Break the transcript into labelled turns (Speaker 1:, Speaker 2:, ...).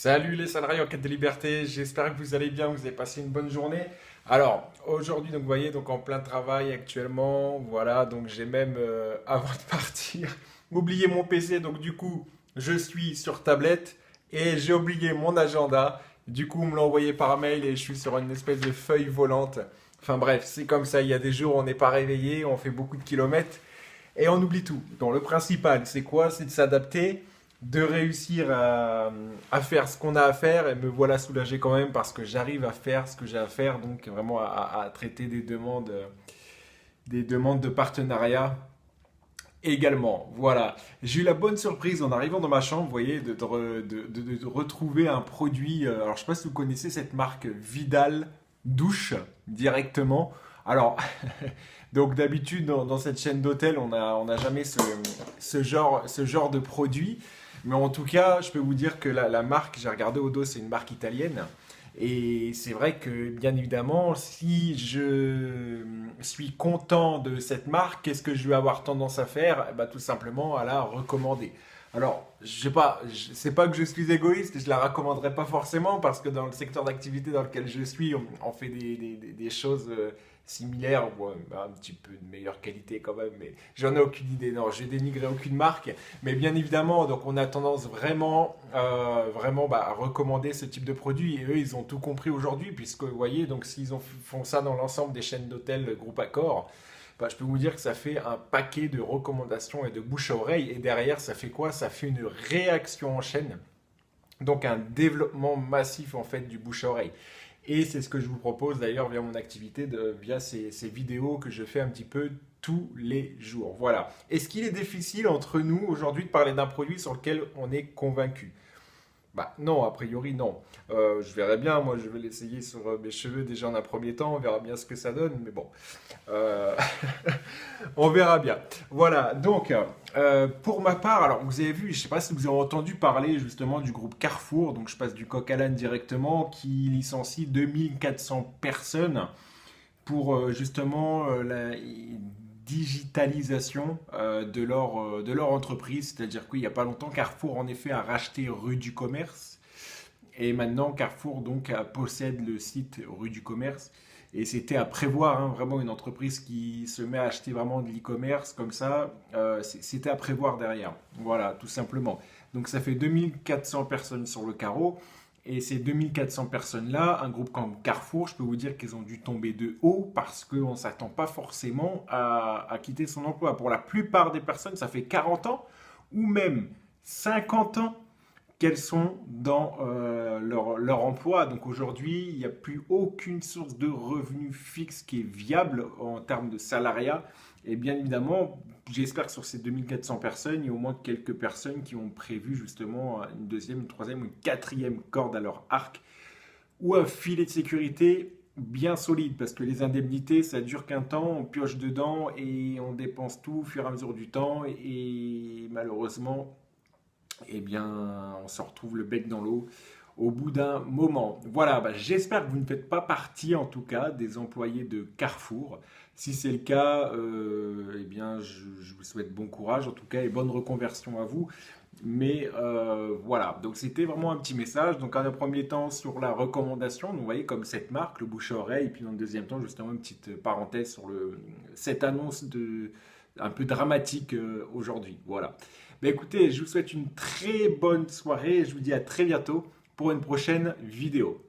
Speaker 1: Salut les salariés en quête de liberté, j'espère que vous allez bien, vous avez passé une bonne journée. Alors, aujourd'hui, donc vous voyez, donc en plein travail actuellement, voilà, donc j'ai même, avant de partir, oublié mon PC, donc du coup, je suis sur tablette et j'ai oublié mon agenda. Du coup, on me l'a envoyé par mail et je suis sur une espèce de feuille volante. Enfin bref, c'est comme ça, il y a des jours où on n'est pas réveillé, on fait beaucoup de kilomètres. Et on oublie tout. Donc le principal, c'est quoi? C'est de s'adapter, de réussir à faire ce qu'on a à faire. Et me voilà soulagé quand même parce que j'arrive à faire ce que j'ai à faire. Donc vraiment à traiter des demandes de partenariat également. Voilà. J'ai eu la bonne surprise en arrivant dans ma chambre, vous voyez, de retrouver un produit. Alors je ne sais pas si vous connaissez cette marque Vidal Douche directement. Alors, donc d'habitude dans cette chaîne d'hôtels, on a jamais ce genre de produit. Mais en tout cas, je peux vous dire que la marque, j'ai regardé au dos, c'est une marque italienne. Et c'est vrai que, bien évidemment, si je suis content de cette marque, qu'est-ce que je vais avoir tendance à faire? Eh ben, tout simplement à la recommander. Alors, je sais pas, c'est pas que je suis égoïste, je la recommanderais pas forcément parce que dans le secteur d'activité dans lequel je suis, on fait des choses similaires, bon, un petit peu de meilleure qualité quand même, mais j'en ai aucune idée. Non, je dénigrer aucune marque, mais bien évidemment, donc on a tendance vraiment à recommander ce type de produit. Et eux, ils ont tout compris aujourd'hui, puisque vous voyez, donc s'ils font ça dans l'ensemble des chaînes d'hôtels Groupe Accor, bah, je peux vous dire que ça fait un paquet de recommandations et de bouche à oreille. Et derrière, ça fait quoi? Ça fait une réaction en chaîne. Donc un développement massif en fait du bouche à oreille. Et c'est ce que je vous propose d'ailleurs via mon activité, via ces vidéos que je fais un petit peu tous les jours. Voilà. Est-ce qu'il est difficile entre nous aujourd'hui de parler d'un produit sur lequel on est convaincu? Bah non, a priori non. Je verrai bien, moi je vais l'essayer sur mes cheveux déjà en un premier temps, on verra bien ce que ça donne, mais bon, Euh, on verra bien. Voilà, donc pour ma part, alors vous avez vu, je ne sais pas si vous avez entendu parler justement du groupe Carrefour, donc je passe du coq à l'âne directement, qui licencie 2400 personnes pour justement la digitalisation de leur entreprise. C'est-à-dire qu'il n'y a pas longtemps, Carrefour en effet a racheté Rue du Commerce. Et maintenant, Carrefour donc possède le site Rue du Commerce. Et c'était à prévoir, hein, vraiment une entreprise qui se met à acheter vraiment de l'e-commerce comme ça, c'était à prévoir derrière. Voilà, tout simplement. Donc ça fait 2400 personnes sur le carreau. Et ces 2400 personnes-là, un groupe comme Carrefour, je peux vous dire qu'ils ont dû tomber de haut parce qu'on ne s'attend pas forcément à quitter son emploi. Pour la plupart des personnes, ça fait 40 ans ou même 50 ans qu'elles sont dans leur emploi. Donc aujourd'hui, il n'y a plus aucune source de revenus fixe qui est viable en termes de salariat. Et bien évidemment, j'espère que sur ces 2400 personnes, il y a au moins quelques personnes qui ont prévu justement une deuxième, une troisième ou une quatrième corde à leur arc ou un filet de sécurité bien solide parce que les indemnités ça dure qu'un temps, on pioche dedans et on dépense tout au fur et à mesure du temps et malheureusement eh bien, on se retrouve le bec dans l'eau au bout d'un moment. Voilà, bah, j'espère que vous ne faites pas partie, en tout cas, des employés de Carrefour. Si c'est le cas, eh bien, je vous souhaite bon courage, en tout cas, et bonne reconversion à vous. Mais voilà, donc c'était vraiment un petit message. Donc, en un premier temps, sur la recommandation, donc, vous voyez, comme cette marque, le bouche à oreille, et puis dans le deuxième temps, justement, une petite parenthèse sur cette annonce un peu dramatique aujourd'hui. Voilà. Mais écoutez, je vous souhaite une très bonne soirée et je vous dis à très bientôt pour une prochaine vidéo.